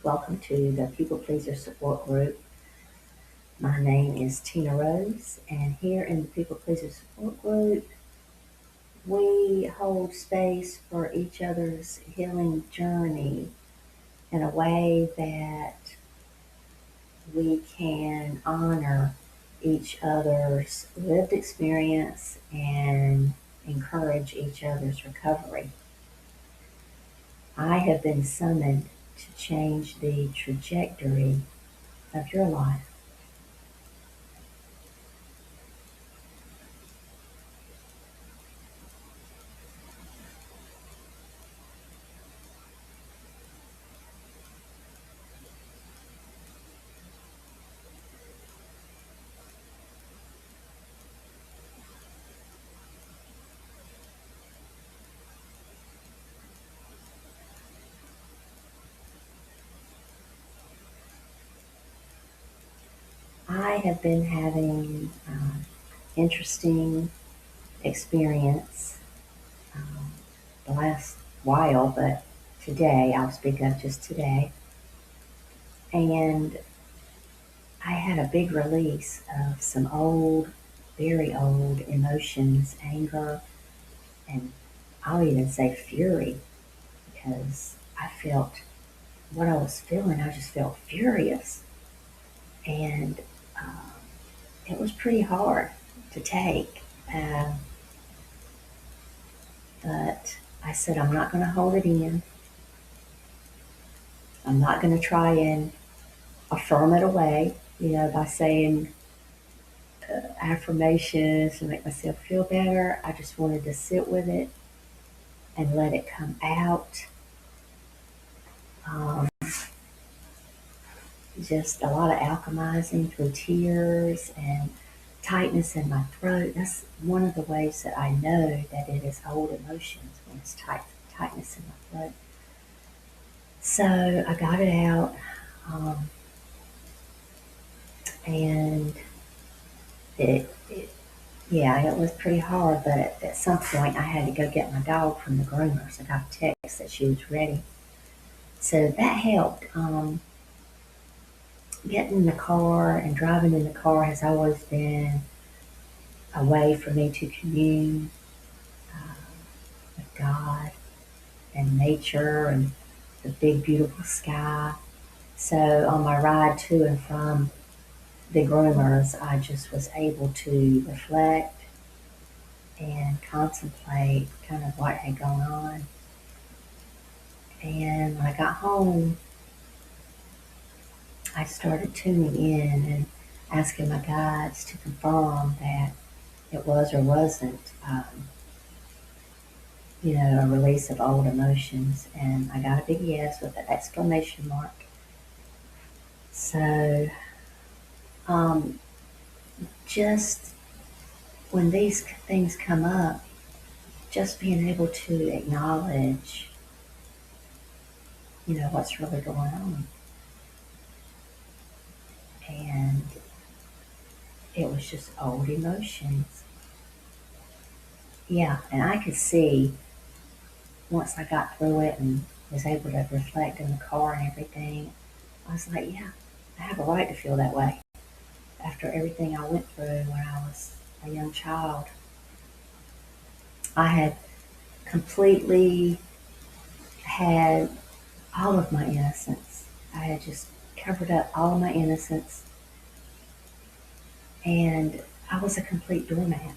Welcome to the People Pleaser Support Group. My name is Tina Rose, and here in the People Pleaser Support Group, we hold space for each other's healing journey in a way that we can honor each other's lived experience and encourage each other's recovery. I have been summoned to change the trajectory of your life. I have been having interesting experience the last while, but today, I'll speak of just today. And I had a big release of some old, very old emotions, anger, and I'll even say fury, because I felt what I was feeling, I just felt furious. And um, it was pretty hard to take. But I said, I'm not going to hold it in. I'm not going to try and affirm it away, by saying affirmations to make myself feel better. I just wanted to sit with it and let it come out. Um, just a lot of alchemizing through tears and tightness in my throat. That's one of the ways that I know that it is old emotions, when it's tightness in my throat. So I got it out, um, and it yeah, it was pretty hard, but at some point I had to go get my dog from the groomer. So I got a text that she was ready. So that helped. Getting in the car and driving in the car has always been a way for me to commune uh, with God and nature and the big, beautiful sky. So on my ride to and from the groomers, I just was able to reflect and contemplate kind of what had gone on. And when I got home, I started tuning in and asking my guides to confirm that it was or wasn't, a release of old emotions. And I got a big yes with an exclamation mark. So, um, just when these things come up, just being able to acknowledge, what's really going on. And it was just old emotions. Yeah, and I could see once I got through it and was able to reflect in the car and everything, I was like, yeah, I have a right to feel that way. After everything I went through when I was a young child, I had completely had all of my innocence. I had just covered up all of my innocence, and I was a complete doormat.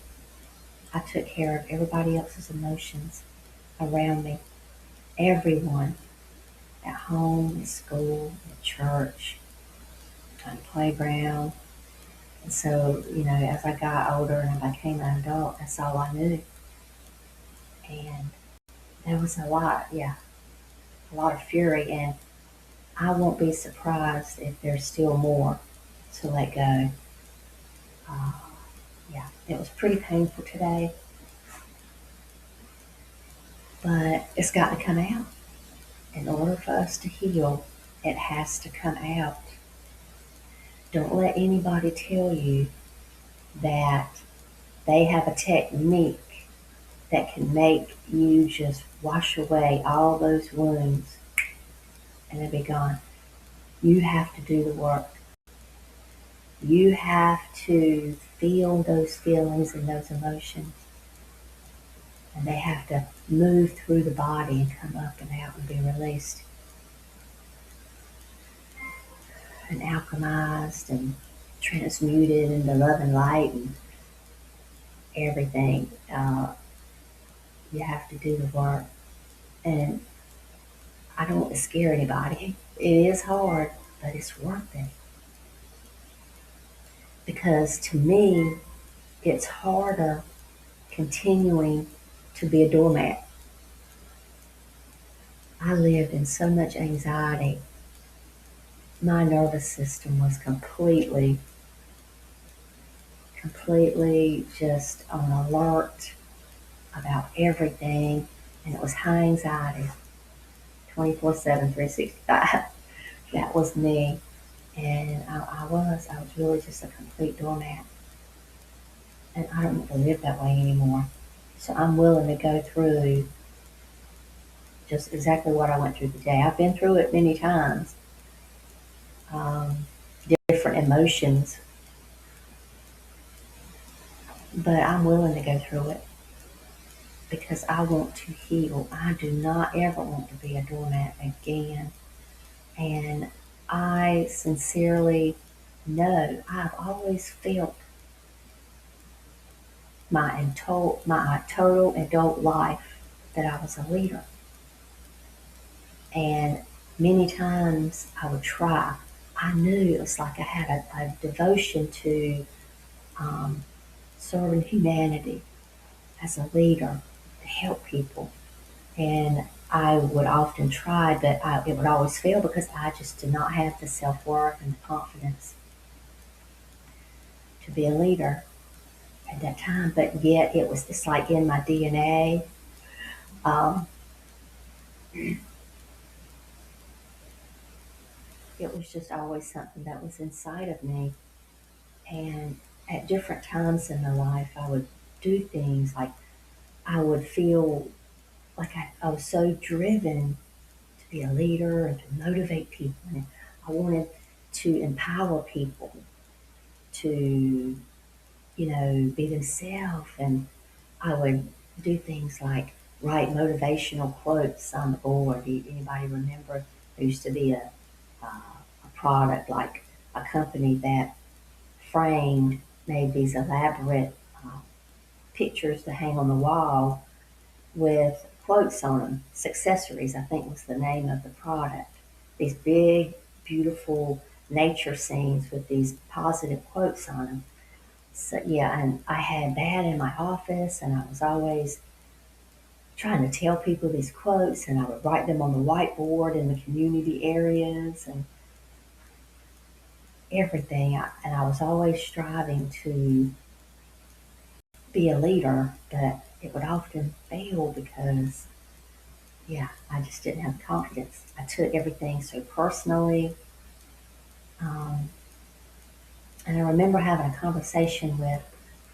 I took care of everybody else's emotions around me, everyone, at home, at school, at church, on the playground. And so, as I got older and I became an adult, that's all I knew. And there was a lot of fury. And I won't be surprised if there's still more to let go. Uh, yeah, it was pretty painful today, but it's got to come out. In order for us to heal, it has to come out. Don't let anybody tell you that they have a technique that can make you just wash away all those wounds and they'll be gone. You have to do the work. You have to feel those feelings and those emotions, and they have to move through the body and come up and out and be released and alchemized and transmuted into love and light and everything. You have to do the work. And I don't want to scare anybody. It is hard, but it's worth it. Because to me, it's harder continuing to be a doormat. I lived in so much anxiety. My nervous system was completely just on alert about everything. And it was high anxiety, 24/7, 365. That was me. And I was really just a complete doormat. And I don't want to live that way anymore. So I'm willing to go through just exactly what I went through today. I've been through it many times, um, different emotions, but I'm willing to go through it because I want to heal. I do not ever want to be a doormat again. And I sincerely know I've always felt my total adult life that I was a leader. And many times I would try. I knew it was like I had a devotion to um, serving humanity as a leader to help people. And I would often try, but it would always fail because I just did not have the self worth and the confidence to be a leader at that time. But yet it's like in my DNA. Um, it was just always something that was inside of me. And at different times in my life, I would do things like I would feel like I was so driven to be a leader and to motivate people. And I wanted to empower people to, be themselves. And I would do things like write motivational quotes on the board. Anybody remember there used to be a product like a company that framed, made these elaborate pictures to hang on the wall with quotes on them. Successories, I think, was the name of the product. These big, beautiful nature scenes with these positive quotes on them. So, yeah, and I had that in my office, and I was always trying to tell people these quotes, and I would write them on the whiteboard in the community areas and everything. And I was always striving to be a leader, but it would often fail because, yeah, I just didn't have the confidence. I took everything so personally. Um, and I remember having a conversation with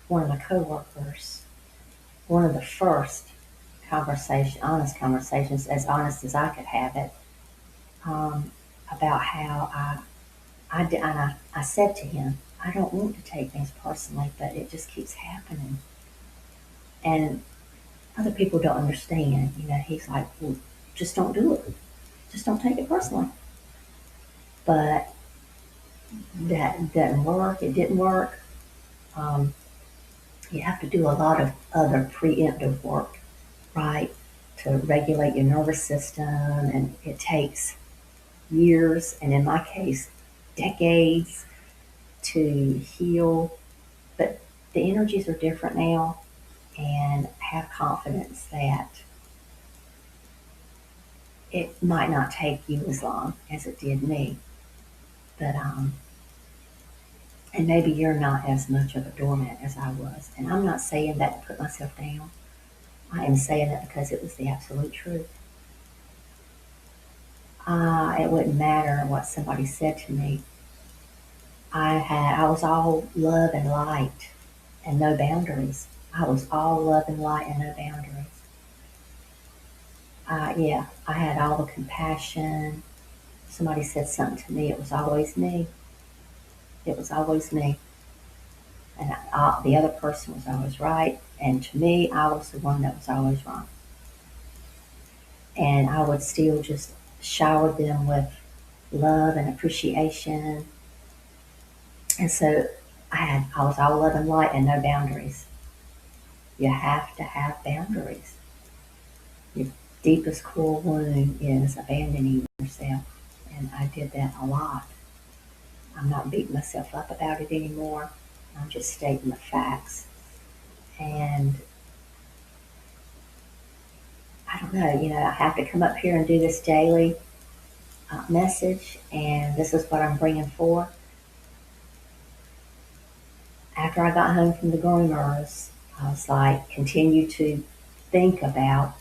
one of my coworkers, one of the first honest conversations, as honest as I could have it, um, about how I said to him, I don't want to take things personally, but it just keeps happening. And other people don't understand. He's like, well, just don't do it. Just don't take it personally. But that doesn't work. It didn't work. Um, you have to do a lot of other preemptive work, right, to regulate your nervous system, and it takes years, and in my case, decades to heal. But the energies are different now, and have confidence that it might not take you as long as it did me. But and maybe you're not as much of a doormat as I was. And I'm not saying that to put myself down. I am saying that because it was the absolute truth. It wouldn't matter what somebody said to me. I was all love and light and no boundaries. I was all love and light and no boundaries. Yeah, I had all the compassion somebody said something to me, it was always me. It was always me. And the other person was always right. And to me, I was the one that was always wrong. And I would still just shower them with love and appreciation. And so I was all love and light and no boundaries. You have to have boundaries. Your deepest core wound is abandoning yourself. And I did that a lot. I'm not beating myself up about it anymore. I'm just stating the facts. And I don't know, I have to come up here and do this daily message, and this is what I'm bringing forth. After I got home from the groomers, I was like, continue to think about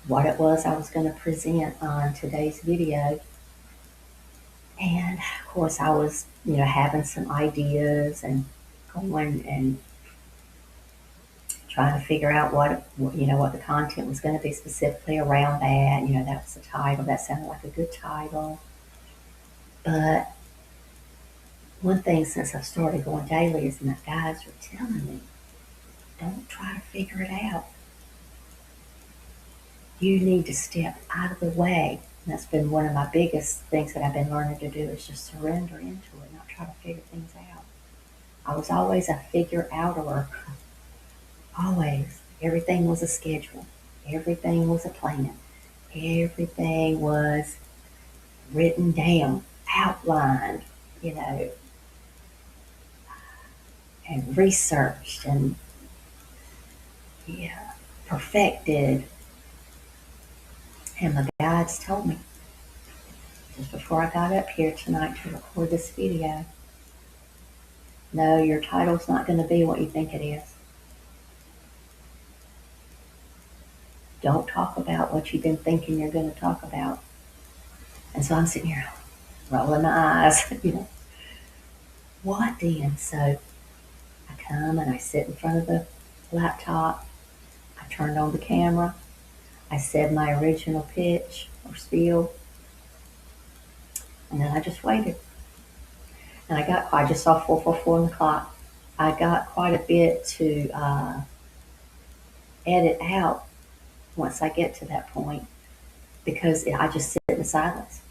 what it was I was going to present on today's video. And of course, I was, having some ideas and going and trying to figure out what the content was going to be specifically around that. That was the title. That sounded like a good title. But one thing since I've started going daily is my guides are telling me, don't try to figure it out. You need to step out of the way. And that's been one of my biggest things that I've been learning to do is just surrender into it, not try to figure things out. I was always a figure outer. Always. Everything was a schedule. Everything was a plan. Everything was written down, outlined, you know, and researched and yeah, perfected. And my guides told me just before I got up here tonight to record this video, no, your title's not going to be what you think it is. Don't talk about what you've been thinking you're going to talk about. And so I'm sitting here rolling my eyes, what then? So I come and I sit in front of the laptop. I turned on the camera. I said my original pitch or spiel. And then I just waited. And I just saw 444 on the clock. I got quite a bit to edit out once I get to that point because I just sit in silence.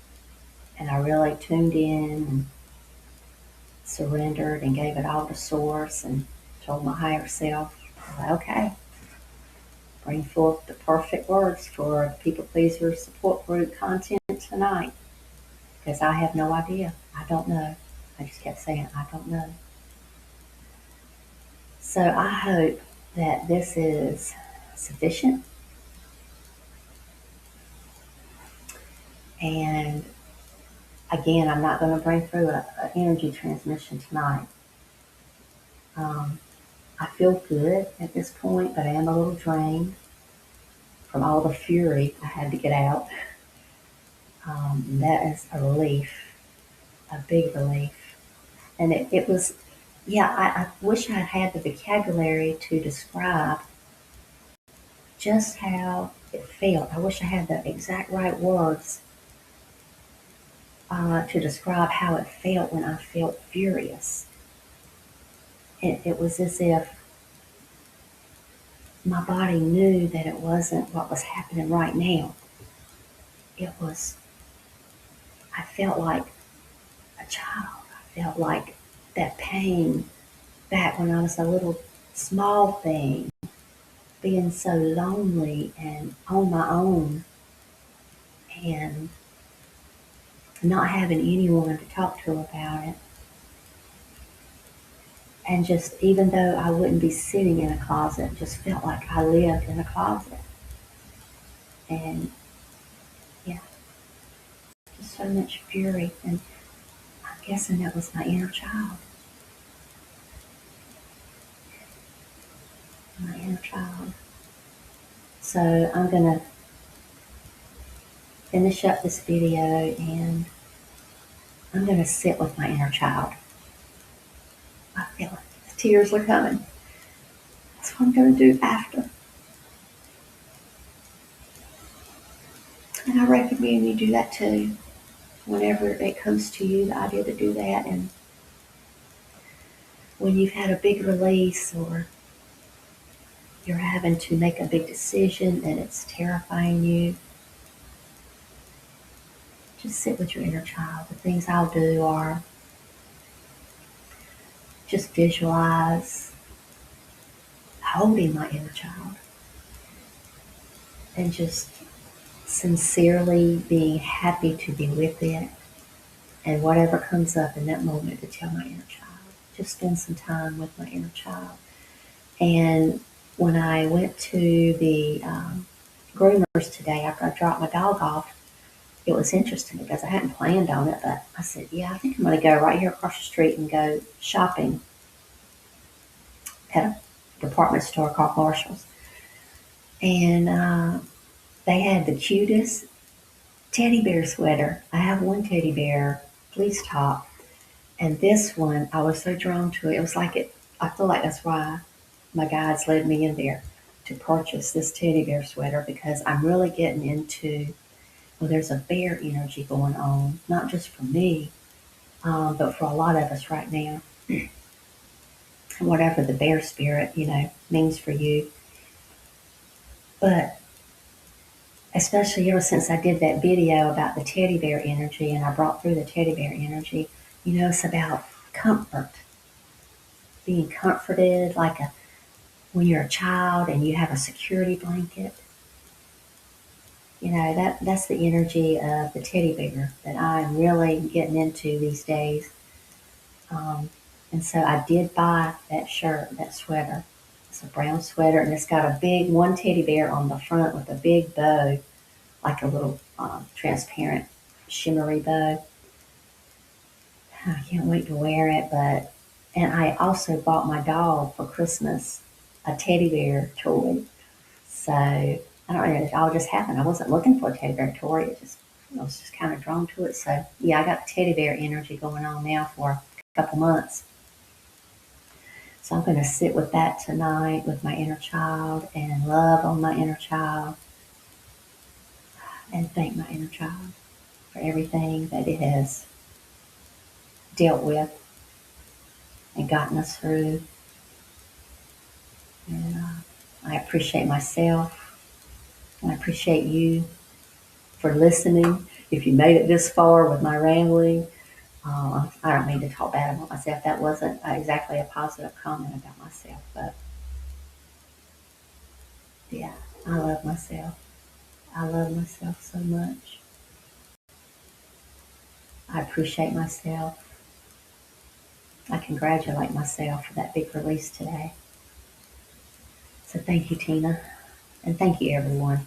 And I really tuned in and surrendered and gave it all to Source and told my higher self, okay, bring forth the perfect words for the People Pleaser Support Group content tonight. Because I have no idea. I don't know. I just kept saying, I don't know. So I hope that this is sufficient. And again, I'm not going to bring through an energy transmission tonight. I feel good at this point, but I am a little drained from all the fury I had to get out. That is a relief, a big relief. And it was, I wish I had the vocabulary to describe just how it felt. I wish I had the exact right words to describe how it felt when I felt furious. It was as if my body knew that it wasn't what was happening right now. I felt like a child. I felt like that pain back when I was a little small thing, being so lonely and on my own and not having anyone to talk to about it. And just, even though I wouldn't be sitting in a closet, just felt like I lived in a closet. And yeah, just so much fury. And I'm guessing that was my inner child. My inner child. So I'm going to finish up this video and I'm going to sit with my inner child. I feel it. The tears are coming. That's what I'm going to do after. And I recommend you do that too. whenever it comes to you, the idea to do that. And when you've had a big release or you're having to make a big decision and it's terrifying you, just sit with your inner child. The things I'll do are just visualize holding my inner child and just sincerely being happy to be with it, and whatever comes up in that moment to tell my inner child. Just spend some time with my inner child. And when I went to the groomers today after I dropped my dog off, it was interesting because I hadn't planned on it, but I said, yeah, I think I'm going to go right here across the street and go shopping at a department store called Marshall's. And they had the cutest teddy bear sweater. I have one teddy bear fleece top, and this one, I was so drawn to it. It was like it, I feel like that's why my guides led me in there to purchase this teddy bear sweater, because I'm really getting into, well, there's a bear energy going on, not just for me, but for a lot of us right now. And whatever the bear spirit, means for you. But especially ever since I did that video about the teddy bear energy and I brought through the teddy bear energy, it's about comfort, being comforted like when you're a child and you have a security blanket. That's the energy of the teddy bear that I'm really getting into these days. Um, and so I did buy that shirt, that sweater. It's a brown sweater, and it's got a big one teddy bear on the front with a big bow, like a little transparent, shimmery bow. I can't wait to wear it. And I also bought my dog for Christmas a teddy bear toy. So I don't know, it all just happened. I wasn't looking for a teddy bear toy. I was just kind of drawn to it. So yeah, I got teddy bear energy going on now for a couple months. So I'm going to sit with that tonight with my inner child and love on my inner child and thank my inner child for everything that it has dealt with and gotten us through. And I appreciate myself. And I appreciate you for listening. If you made it this far with my rambling, I don't mean to talk bad about myself. That wasn't exactly a positive comment about myself, but yeah, I love myself. I love myself so much. I appreciate myself. I congratulate myself for that big release today. So thank you, Tina, and thank you, everyone.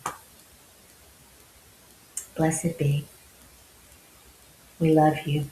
Blessed be. We love you.